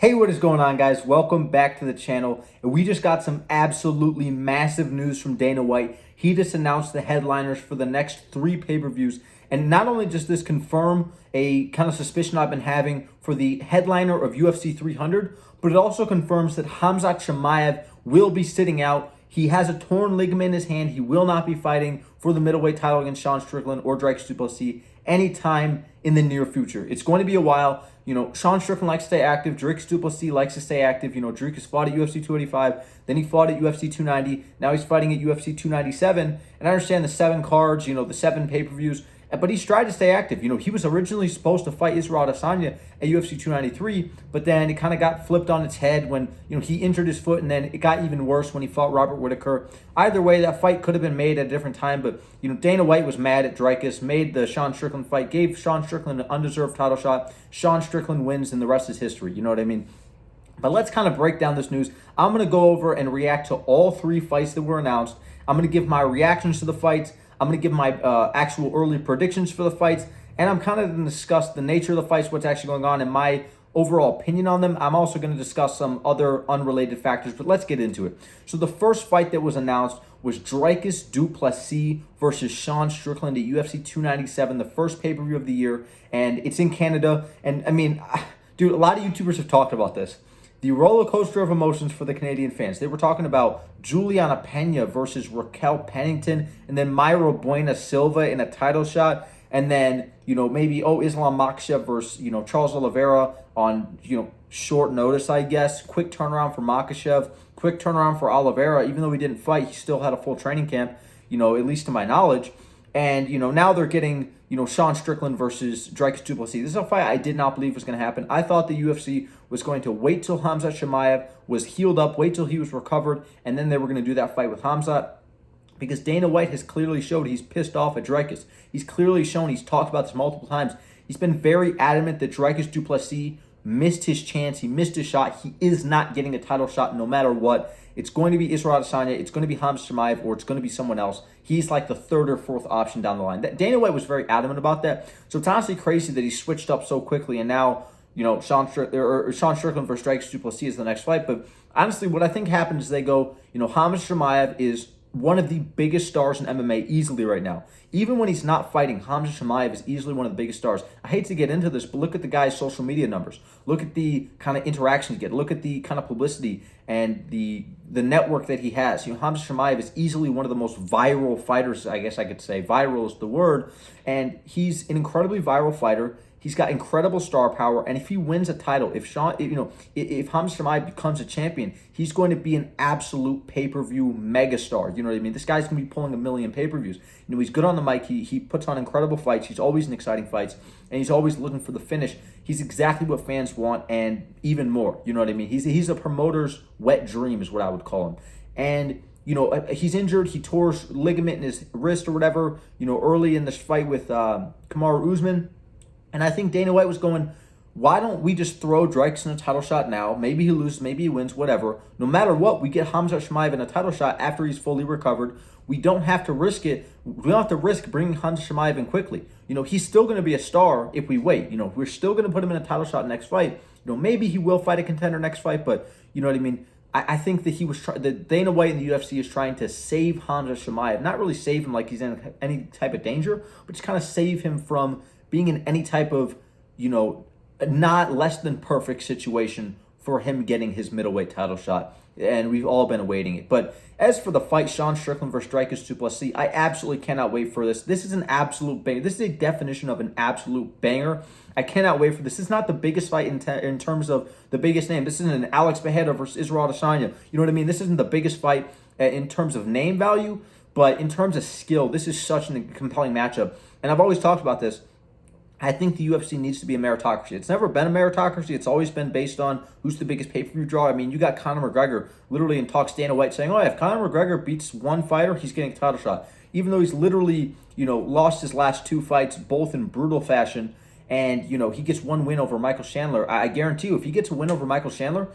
Hey, what is going on, guys? Welcome back to the channel. And we just got some absolutely massive news from Dana White. He just announced the headliners for the next 3 pay-per-views. And not only does this confirm a kind of suspicion I've been having for the headliner of UFC 300, but it also confirms that Khamzat Chimaev will be sitting out. He has a torn ligament in his hand. He will not be fighting for the middleweight title against Sean Strickland or dricus Duplessis anytime in the near future. It's going to be a while. Sean Strickland likes to stay active. Dricus Duplessis likes to stay active. Dricus fought at UFC 285. Then he fought at UFC 290. Now he's fighting at UFC 297. And I understand the 7 cards, the 7 pay-per-views. But he's tried to stay active. He was originally supposed to fight Israel Adesanya at UFC 293, but then it kind of got flipped on its head when, he injured his foot, and then it got even worse when he fought Robert Whittaker. Either way, that fight could have been made at a different time, but, Dana White was mad at dricus, made the Sean Strickland fight, gave Sean Strickland an undeserved title shot. Sean Strickland wins, and the rest is history. You know what I mean? But let's kind of break down this news. I'm going to go over and react to all 3 fights that were announced. I'm going to give my reactions to the fights. I'm going to give my actual early predictions for the fights, and I'm kind of going to discuss the nature of the fights, what's actually going on, and my overall opinion on them. I'm also going to discuss some other unrelated factors, but let's get into it. So the first fight that was announced was dricus Duplessis versus Sean Strickland at UFC 297, the first pay-per-view of the year, and it's in Canada. And, I mean, dude, a lot of YouTubers have talked about this. The roller coaster of emotions for the Canadian fans. They were talking about Juliana Pena versus Raquel Pennington, and then Mayra Buena Silva in a title shot, and then, maybe, Islam Makhachev versus, Charles Oliveira on, short notice, I guess. Quick turnaround for Makhachev, quick turnaround for Oliveira. Even though he didn't fight, he still had a full training camp, at least to my knowledge. And, now they're getting, Sean Strickland versus dricus Duplessis. This is a fight I did not believe was going to happen. I thought the UFC was going to wait till Khamzat Chimaev was healed up, wait till he was recovered, and then they were going to do that fight with Khamzat. Because Dana White has clearly showed he's pissed off at dricus. He's clearly shown, he's talked about this multiple times. He's been very adamant that dricus Duplessis missed his chance. He missed his shot. He is not getting a title shot no matter what. It's going to be Israel Adesanya, it's going to be Khamzat Chimaev, or it's going to be someone else. He's like the 3rd or 4th option down the line. Dana White was very adamant about that. So it's honestly crazy that he switched up so quickly, and now, Sean Strickland versus dricus Duplessis is the next fight. But honestly, what I think happens is they go, Khamzat Chimaev is one of the biggest stars in MMA easily right now. Even when he's not fighting, Khamzat Chimaev is easily one of the biggest stars. I hate to get into this, but look at the guy's social media numbers. Look at the kind of interaction he gets. Look at the kind of publicity and the network that he has. Khamzat Chimaev is easily one of the most viral fighters, I guess I could say. Viral is the word. And he's an incredibly viral fighter. He's got incredible star power, and if he wins a title, if Khamzat Chimaev becomes a champion, he's going to be an absolute pay-per-view megastar. You know what I mean? This guy's going to be pulling a million pay-per-views. He's good on the mic. He puts on incredible fights. He's always in exciting fights, and he's always looking for the finish. He's exactly what fans want, and even more. You know what I mean? He's a promoter's wet dream, is what I would call him. And he's injured. He tore his ligament in his wrist or whatever. Early in this fight with Kamaru Usman. And I think Dana White was going, why don't we just throw dricus in a title shot now? Maybe he loses, maybe he wins, whatever. No matter what, we get Khamzat Chimaev in a title shot after he's fully recovered. We don't have to risk it. We don't have to risk bringing Khamzat Chimaev in quickly. He's still going to be a star if we wait. We're still going to put him in a title shot next fight. Maybe he will fight a contender next fight, but you know what I mean? I think that that Dana White in the UFC is trying to save Khamzat Chimaev. Not really save him like he's in any type of danger, but just kind of save him from being in any type of, not less than perfect situation for him getting his middleweight title shot. And we've all been awaiting it. But as for the fight, Sean Strickland versus dricus Duplessis, I absolutely cannot wait for this. This is an absolute banger. This is a definition of an absolute banger. I cannot wait for this. This is not the biggest fight in terms of the biggest name. This isn't an Alex Pereira versus Israel Adesanya. You know what I mean? This isn't the biggest fight in terms of name value, but in terms of skill, this is such a compelling matchup. And I've always talked about this. I think the UFC needs to be a meritocracy. It's never been a meritocracy. It's always been based on who's the biggest pay-per-view draw. I mean, you got Conor McGregor literally in talks Dana White saying, if Conor McGregor beats one fighter, he's getting a title shot. Even though he's literally, lost his last 2 fights, both in brutal fashion, and, he gets one win over Michael Chandler. I guarantee you, if he gets a win over Michael Chandler,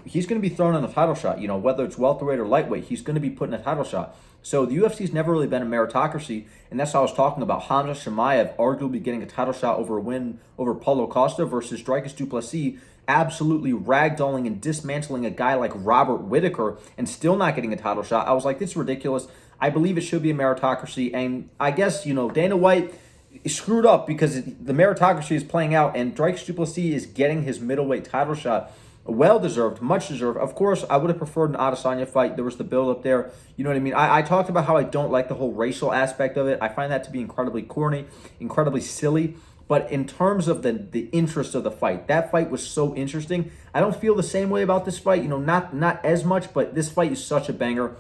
he's going to be throwing in a title shot. Whether it's welterweight or lightweight, he's going to be putting a title shot. So the UFC's never really been a meritocracy, and that's what I was talking about. Hamza Chimaev arguably getting a title shot over a win over Paulo Costa versus Dricus Duplessis, absolutely ragdolling and dismantling a guy like Robert Whittaker and still not getting a title shot. I was like, this is ridiculous. I believe it should be a meritocracy, and I guess, Dana White screwed up because the meritocracy is playing out, and Dricus Duplessis is getting his middleweight title shot. Well-deserved, much deserved. Of course, I would have preferred an Adesanya fight. There was the build-up there. You know what I mean? I talked about how I don't like the whole racial aspect of it. I find that to be incredibly corny, incredibly silly. But in terms of the interest of the fight, that fight was so interesting. I don't feel the same way about this fight. Not as much, but this fight is such a banger.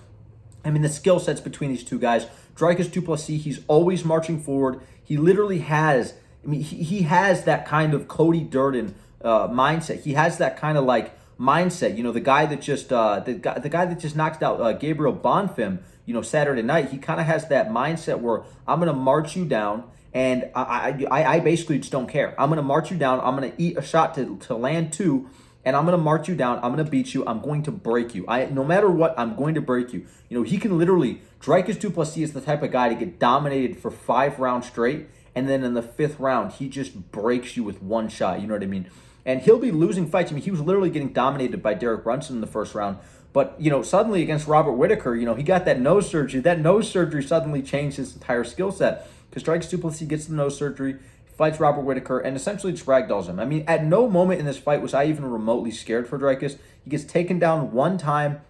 I mean, the skill sets between these two guys. Dricus Duplessis, he's always marching forward. He literally has, he has that kind of Cody Durden mindset. He has that kind of like mindset. The guy that just the guy that just knocked out Gabriel Bonfim, Saturday night. He kind of has that mindset where I'm gonna march you down, and I basically just don't care. I'm gonna march you down. I'm gonna eat a shot to land two, and I'm gonna march you down. I'm gonna beat you. I'm going to break you. No matter what, I'm going to break you. He can literally. Dricus Duplessis is the type of guy to get dominated for 5 rounds straight, and then in the 5th round, he just breaks you with one shot. You know what I mean? And he'll be losing fights. He was literally getting dominated by Derek Brunson in the 1st round. But, suddenly against Robert Whittaker, he got that nose surgery. That nose surgery suddenly changed his entire skill set. Because Dricus Duplessis gets the nose surgery, fights Robert Whittaker, and essentially just ragdolls him. At no moment in this fight was I even remotely scared for Dricus. He gets taken down one time.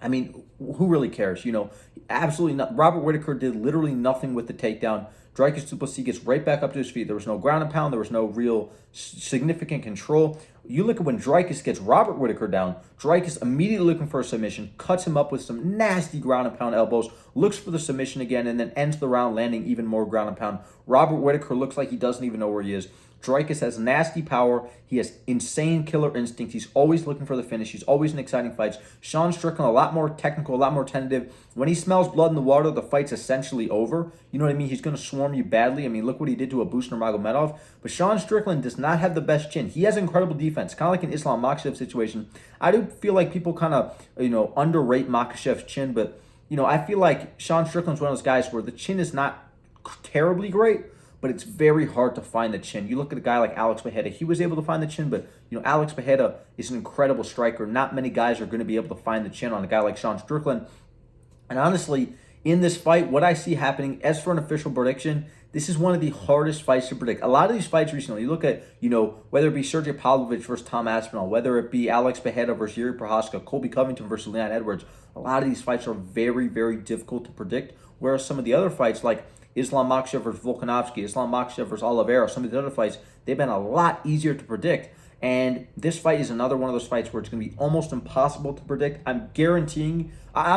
Who really cares? Absolutely not. Robert Whittaker did literally nothing with the takedown. Dricus Duplessis gets right back up to his feet. There was no ground and pound. There was no real significant control. You look at when Dricus gets Robert Whittaker down, Dricus immediately looking for a submission, cuts him up with some nasty ground and pound elbows, looks for the submission again, and then ends the round landing even more ground and pound. Robert Whittaker looks like he doesn't even know where he is. Dricus has nasty power. He has insane killer instinct. He's always looking for the finish. He's always in exciting fights. Sean Strickland, a lot more technical, a lot more tentative. When he smells blood in the water, the fight's essentially over. You know what I mean? He's going to swarm you badly. Look what he did to Abus Nurmagomedov. But Sean Strickland does not have the best chin. He has incredible defense, kind of like an Islam Makhachev situation. I do feel like people kind of, underrate Makhachev's chin, but, I feel like Sean Strickland's one of those guys where the chin is not terribly great, but it's very hard to find the chin. You look at a guy like Alex Pereira. He was able to find the chin, but, Alex Pereira is an incredible striker. Not many guys are going to be able to find the chin on a guy like Sean Strickland. And honestly, in this fight, what I see happening, as for an official prediction, this is one of the hardest fights to predict. A lot of these fights recently, you look at, whether it be Sergey Pavlovich versus Tom Aspinall, whether it be Alex Pereira versus Yuri Prohaska, Colby Covington versus Leon Edwards, a lot of these fights are very, very difficult to predict, whereas some of the other fights, like Islam Makhachev versus Volkanovski, Islam Makhachev versus Oliveira, some of the other fights, they've been a lot easier to predict. And this fight is another one of those fights where it's going to be almost impossible to predict. I'm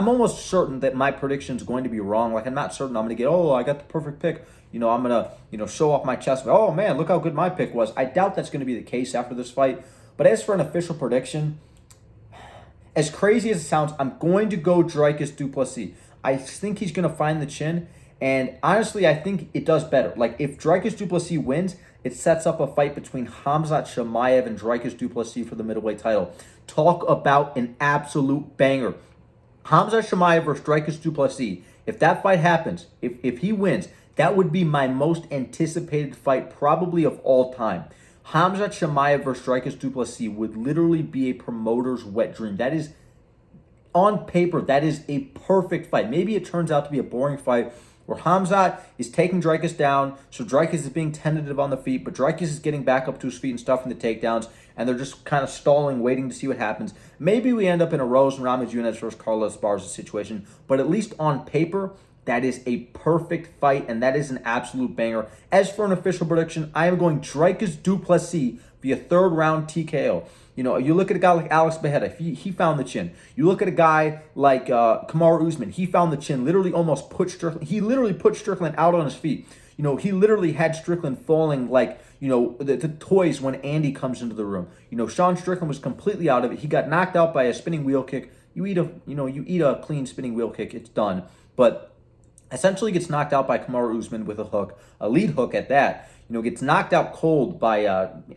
almost certain that my prediction is going to be wrong. Like, I'm not certain I'm going to get, I got the perfect pick. I'm going to, show off my chest. Oh, man, look how good my pick was. I doubt that's going to be the case after this fight. But as for an official prediction, as crazy as it sounds, I'm going to go Dricus Duplessis. I think he's going to find the chin. And honestly, I think it does better. Like, if Dricus Duplessis wins, it sets up a fight between Khamzat Chimaev and Dricus Duplessis for the middleweight title. Talk about an absolute banger. Khamzat Chimaev versus Dricus Duplessis. If that fight happens, if he wins, that would be my most anticipated fight probably of all time. Khamzat Chimaev versus Dricus Duplessis would literally be a promoter's wet dream. That is, on paper, that is a perfect fight. Maybe it turns out to be a boring fight where Khamzat is taking Dricus down, so Dricus is being tentative on the feet, but Dricus is getting back up to his feet and stuffing the takedowns, and they're just kind of stalling, waiting to see what happens. Maybe we end up in a Rose and Namajunas versus Carlos Esparza situation, but at least on paper, that is a perfect fight, and that is an absolute banger. As for an official prediction, I am going Dricus Duplessis via 3rd round TKO. You look at a guy like Alex Pereira, he found the chin. You look at a guy like Kamaru Usman, he found the chin, literally almost put Strickland, he literally put Strickland out on his feet. He literally had Strickland falling like, the toys when Andy comes into the room. Sean Strickland was completely out of it. He got knocked out by a spinning wheel kick. You eat a clean spinning wheel kick, it's done. But essentially gets knocked out by Kamaru Usman with a hook, a lead hook at that. Gets knocked out cold by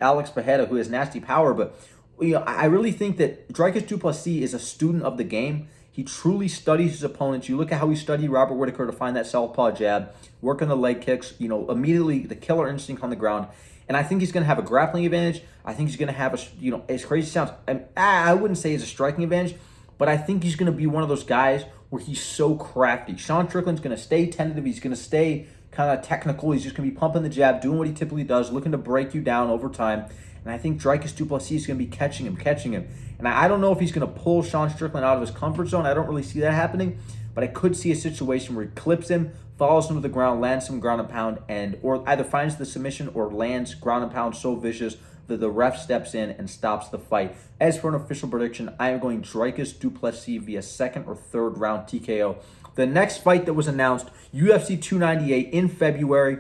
Alex Pereira, who has nasty power, but I really think that Dricus Duplessis is a student of the game. He truly studies his opponents. You look at how he studied Robert Whittaker to find that southpaw jab, work on the leg kicks, immediately the killer instinct on the ground. And I think he's going to have a grappling advantage. I think he's going to have as crazy as it sounds, I wouldn't say it's a striking advantage, but I think he's going to be one of those guys where he's so crafty. Sean Strickland's going to stay tentative. He's going to stay kind of technical. He's just going to be pumping the jab, doing what he typically does, looking to break you down over time. And I think Dricus Duplessis is going to be catching him. And I don't know if he's going to pull Sean Strickland out of his comfort zone. I don't really see that happening. But I could see a situation where he clips him, follows him to the ground, lands some ground and pound, or either finds the submission or lands ground and pound so vicious that the ref steps in and stops the fight. As for an official prediction, I am going Dricus Duplessis via second or third round TKO. The next fight that was announced, UFC 298 in February,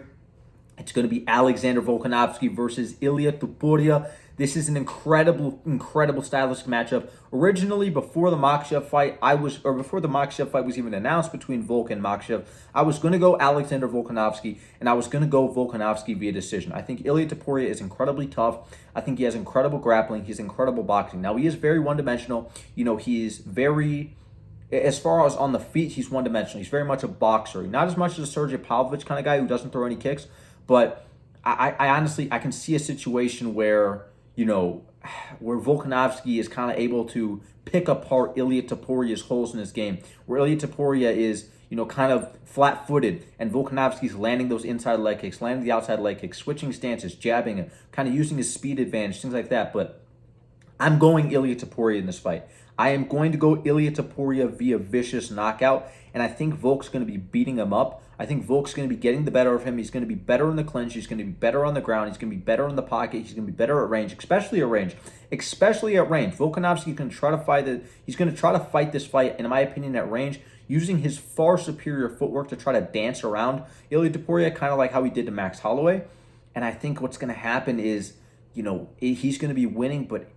it's going to be Alexander Volkanovski versus Ilia Tupuria. This is an incredible stylistic matchup. Originally, before the Makhachev fight, before the Makhachev fight was even announced between Volk and Makhachev, I was going to go Alexander Volkanovski, and I was going to go Volkanovski via decision. I think Ilia Tupuria is incredibly tough. I think he has incredible grappling. He's incredible boxing. Now, he is very one-dimensional. He's very... As far as on the feet, he's one-dimensional. He's very much a boxer. Not as much as a Sergey Pavlovich kind of guy who doesn't throw any kicks, but I honestly, I can see a situation where, where Volkanovski is kind of able to pick apart Ilia Tupuria's holes in his game, where Ilia Tupuria is, kind of flat-footed, and Volkanovski's landing those inside leg kicks, landing the outside leg kicks, switching stances, jabbing, and kind of using his speed advantage, things like that. But I'm going Ilia Tupuria in this fight. I am going to go Ilia Tupuria via vicious knockout, and I think Volk's going to be beating him up. I think Volk's going to be getting the better of him. He's going to be better in the clinch. He's going to be better on the ground. He's going to be better in the pocket. He's going to be better at range, especially at range. Volkanovski can try to fight it. He's going to try to fight this fight, in my opinion, at range, using his far superior footwork to try to dance around Ilia Tupuria, kind of like how he did to Max Holloway. And I think what's going to happen is, he's going to be winning, but,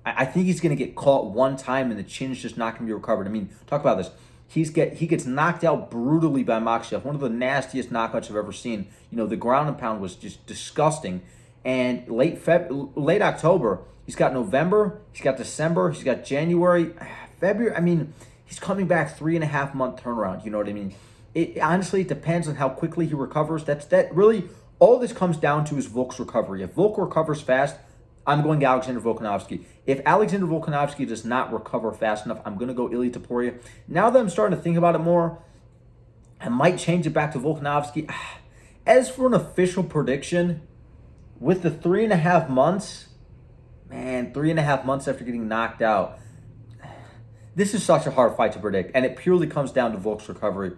I think he's going to get caught one time and the chin's just not going to be recovered. I mean, talk about this. He gets knocked out brutally by Makhachev, one of the nastiest knockouts I've ever seen. The ground and pound was just disgusting. And late October, he's got November, he's got December, he's got January, February. I mean, he's coming back 3.5 month turnaround. You know what I mean? Honestly, it depends on how quickly he recovers. Really, all this comes down to is Volk's recovery. If Volk recovers fast, I'm going Alexander Volkanovski. If Alexander Volkanovski does not recover fast enough, I'm going to go Ilia Tupuria. Now that I'm starting to think about it more, I might change it back to Volkanovski. As for an official prediction, with the 3.5 months, man, 3.5 months after getting knocked out, this is such a hard fight to predict, and it purely comes down to Volk's recovery.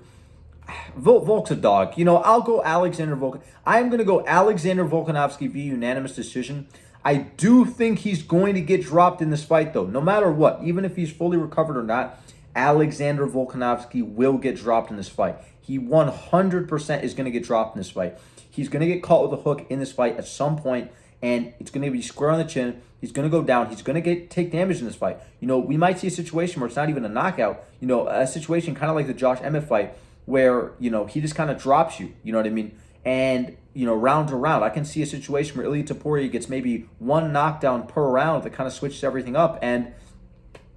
Volk's a dog. I'll go Alexander Volk. I'm going to go Alexander Volkanovski via unanimous decision. I do think he's going to get dropped in this fight, though. No matter what, even if he's fully recovered or not, Alexander Volkanovski will get dropped in this fight. He 100% is going to get dropped in this fight. He's going to get caught with a hook in this fight at some point, and it's going to be square on the chin. He's going to go down. He's going to take damage in this fight. We might see a situation where it's not even a knockout. A situation kind of like the Josh Emmett fight where, he just kind of drops you. You know what I mean? And, round to round, I can see a situation where Ilia Tupuria gets maybe one knockdown per round that kind of switches everything up. And,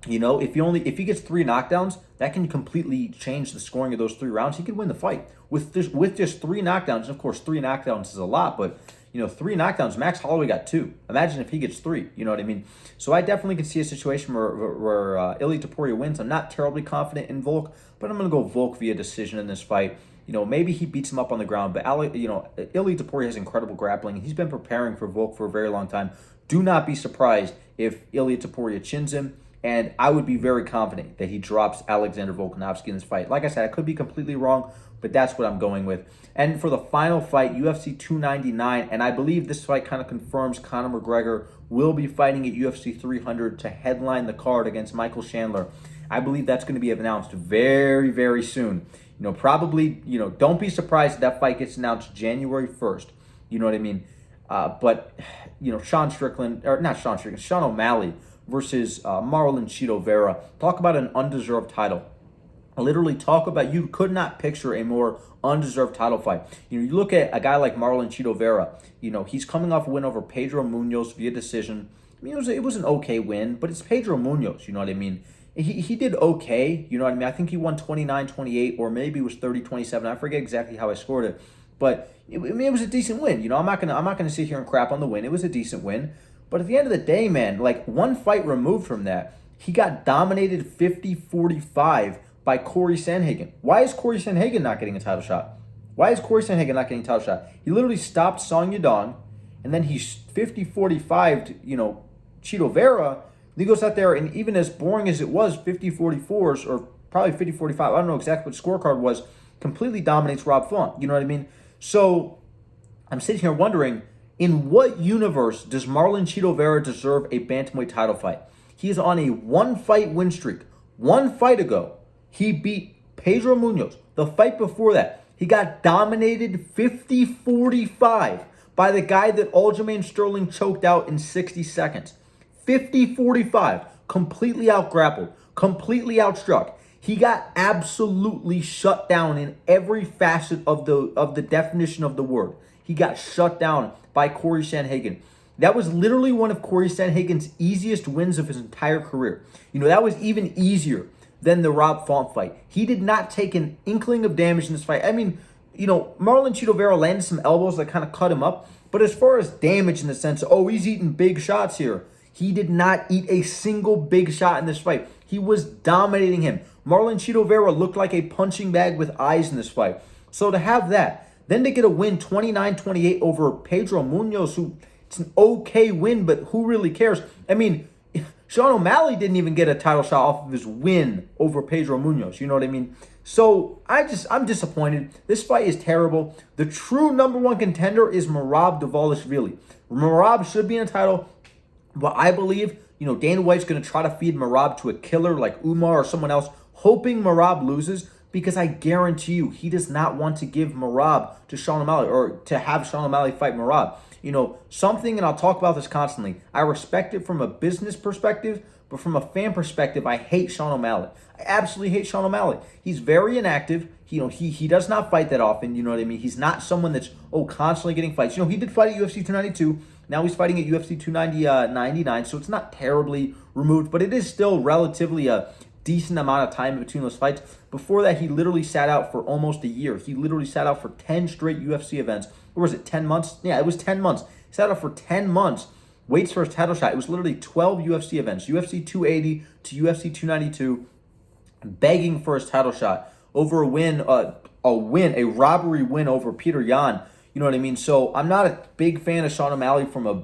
if he gets 3 knockdowns, that can completely change the scoring of those 3 rounds. He could win the fight with just 3 knockdowns. And of course, 3 knockdowns is a lot, but 3 knockdowns. Max Holloway got 2. Imagine if he gets 3. You know what I mean? So I definitely can see a situation where Ilia Tupuria wins. I'm not terribly confident in Volk, but I'm going to go Volk via decision in this fight. Maybe he beats him up on the ground, but Ilia Tupuria has incredible grappling. He's been preparing for Volk for a very long time. Do not be surprised if Ilia Tupuria chins him, and I would be very confident that he drops Alexander Volkanovski in this fight. Like I said, I could be completely wrong, but that's what I'm going with. And for the final fight, UFC 299, and I believe this fight kind of confirms Conor McGregor will be fighting at UFC 300 to headline the card against Michael Chandler. I believe that's going to be announced very, very soon. Probably, don't be surprised if that fight gets announced January 1st. You know what I mean? But Sean O'Malley versus Marlon Vera. Talk about an undeserved title. Literally talk about, you could not picture a more undeserved title fight. You look at a guy like Marlon Vera, he's coming off a win over Pedro Munoz via decision. I mean, it was an okay win, but it's Pedro Munoz, you know what I mean? He did okay, you know what I mean? I think he won 29-28, or maybe it was 30-27. I forget exactly how I scored it, but I mean, it was a decent win. You know, I'm not gonna sit here and crap on the win. It was a decent win, but at the end of the day, man, like one fight removed from that, he got dominated 50-45 by Corey Sandhagen. Why is Corey Sandhagen not getting a title shot? Why is Corey Sandhagen not getting a title shot? He literally stopped Song Yadong, and then he 50-45'd, Chito Vera. And he goes out there, and even as boring as it was, 50-44s, or probably 50-45, I don't know exactly what the scorecard was, completely dominates Rob Font. You know what I mean? So I'm sitting here wondering, in what universe does Marlon Chito Vera deserve a bantamweight title fight? He is on a one-fight win streak. One fight ago, he beat Pedro Munoz. The fight before that, he got dominated 50-45 by the guy that Aljamain Sterling choked out in 60 seconds. 50-45, completely outgrappled, completely outstruck. He got absolutely shut down in every facet of the definition of the word. He got shut down by Corey Sandhagen. That was literally one of Corey Sandhagen's easiest wins of his entire career. That was even easier than the Rob Font fight. He did not take an inkling of damage in this fight. I mean, Marlon Chito Vera landed some elbows that kind of cut him up. But as far as damage in the sense, he's eating big shots here. He did not eat a single big shot in this fight. He was dominating him. Marlon Chito Vera looked like a punching bag with eyes in this fight. So to have that, then to get a win 29-28 over Pedro Munoz, who it's an okay win, but who really cares? I mean, Sean O'Malley didn't even get a title shot off of his win over Pedro Munoz. You know what I mean? So I'm disappointed. This fight is terrible. The true number one contender is Merab Dvalishvili. Merab should be in a title, but I believe, Dana White's going to try to feed Merab to a killer like Umar or someone else, hoping Merab loses, because I guarantee you he does not want to give Merab to Sean O'Malley, or to have Sean O'Malley fight Merab. Something, and I'll talk about this constantly, I respect it from a business perspective, but from a fan perspective, I hate Sean O'Malley. I absolutely hate Sean O'Malley. He's very inactive. He does not fight that often. You know what I mean? He's not someone that's constantly getting fights. He did fight at UFC 292. Now he's fighting at UFC 299. So it's not terribly removed, but it is still relatively a decent amount of time between those fights. Before that, he literally sat out for almost a year. He literally sat out for 10 straight UFC events. Or was it 10 months? Yeah, it was 10 months. He sat out for 10 months. Waits for his title shot. It was literally 12 UFC events. UFC 280 to UFC 292. Begging for his title shot over a robbery win over Peter Yan. You know what I mean? So I'm not a big fan of Sean O'Malley from a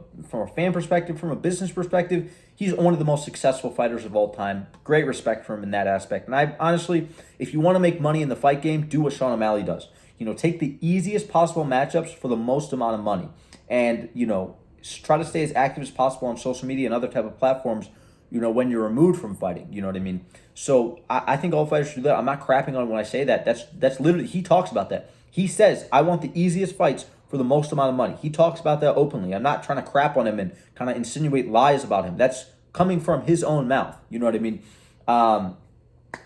fan perspective, from a business perspective. He's one of the most successful fighters of all time. Great respect for him in that aspect. And I honestly, if you want to make money in the fight game, do what Sean O'Malley does. Take the easiest possible matchups for the most amount of money. And, try to stay as active as possible on social media and other type of platforms, when you're removed from fighting. You know what I mean? So I think all fighters should do that. I'm not crapping on when I say that. That's literally, he talks about that. He says, I want the easiest fights for the most amount of money. He talks about that openly. I'm not trying to crap on him and kind of insinuate lies about him. That's coming from his own mouth. You know what I mean?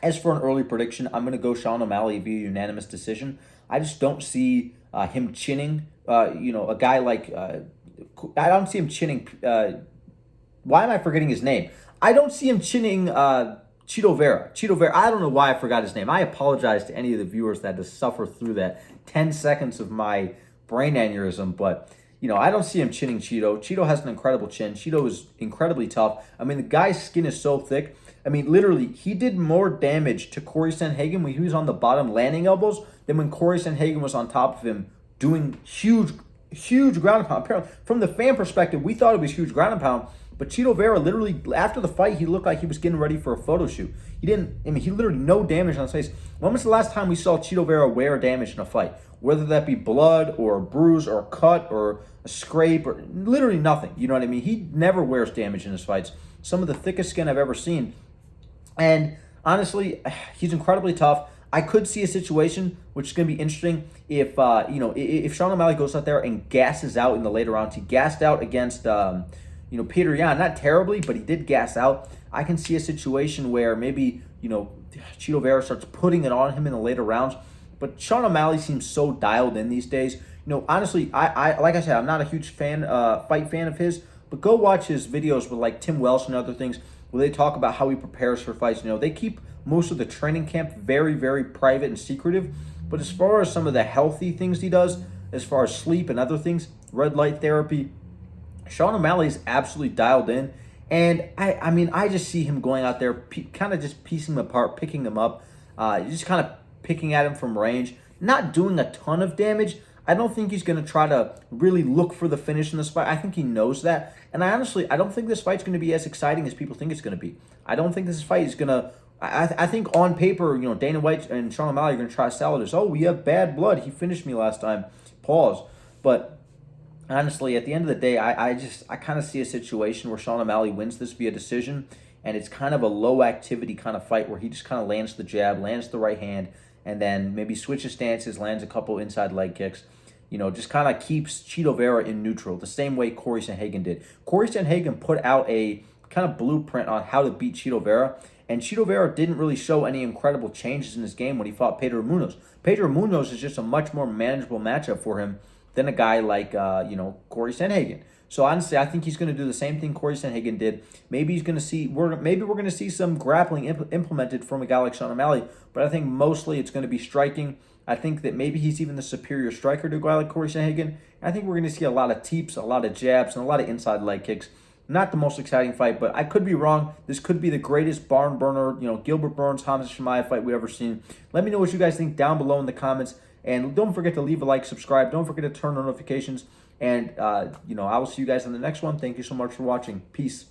As for an early prediction, I'm going to go Sean O'Malley via unanimous decision. I just don't see him chinning, a guy like, I don't see him chinning, why am I forgetting his name? I don't see him chinning Chito Vera. I don't know why I forgot his name. I apologize to any of the viewers that had to suffer through that 10 seconds of my brain aneurysm, but I don't see him chinning Chito. Chito has an incredible chin. Chito is incredibly tough. I mean, the guy's skin is so thick. I mean, literally, he did more damage to Corey Sandhagen when he was on the bottom landing elbows than when Corey Sandhagen was on top of him doing huge ground and pound. Apparently, from the fan perspective, we thought it was huge ground and pound, but Chito Vera literally, after the fight, he looked like he was getting ready for a photo shoot. He literally no damage on his face. When was the last time we saw Chito Vera wear damage in a fight? Whether that be blood or a bruise or a cut or a scrape or literally nothing. You know what I mean? He never wears damage in his fights. Some of the thickest skin I've ever seen. And honestly, he's incredibly tough. I could see a situation which is going to be interesting if if Sean O'Malley goes out there and gasses out in the later rounds. He gassed out against Peter Yan, not terribly, but he did gas out. I can see a situation where maybe Chito Vera starts putting it on him in the later rounds. But Sean O'Malley seems so dialed in these days. Honestly, I like I said, I'm not a huge fight fan of his. but go watch his videos with like Tim Welsh and other things where they talk about how he prepares for fights. You know, they keep most of the training camp very, very private and secretive. But as far as some of the healthy things he does, as far as sleep and other things, red light therapy, Sean O'Malley's absolutely dialed in. And I mean, I just see him going out there, kind of just piecing them apart, picking them up, just kind of picking at him from range, not doing a ton of damage. I don't think he's going to try to really look for the finish in this fight. I think he knows that. And I don't think this fight's going to be as exciting as people think it's going to be. I don't think this fight is going to... I think on paper, you know, Dana White and Sean O'Malley are going to try to sell it as, oh, we have bad blood. He finished me last time. Pause. But honestly, at the end of the day, I kind of see a situation where Sean O'Malley wins this via decision, and it's kind of a low-activity kind of fight where he just kind of lands the jab, lands the right hand, and then maybe switches stances, lands a couple inside leg kicks. You know, just kind of keeps Chito Vera in neutral, the same way Corey Sandhagen did. Corey Sandhagen put out a kind of blueprint on how to beat Chito Vera, and Chito Vera didn't really show any incredible changes in his game when he fought Pedro Munoz. Pedro Munoz is just a much more manageable matchup for him than a guy like, Corey Sandhagen. So honestly, I think he's going to do the same thing Corey Sandhagen did. Maybe he's going to see we're going to see some grappling implemented from a guy like Sean O'Malley, but I think mostly it's going to be striking. I think that maybe he's even the superior striker to a guy like Corey Sandhagen. I think we're going to see a lot of teeps, a lot of jabs, and a lot of inside leg kicks. Not the most exciting fight, but I could be wrong. This could be the greatest barn burner, Gilbert Burns, Hamza Chimaev fight we've ever seen. Let me know what you guys think down below in the comments. And don't forget to leave a like, subscribe. Don't forget to turn on notifications. And, I will see you guys on the next one. Thank you so much for watching. Peace.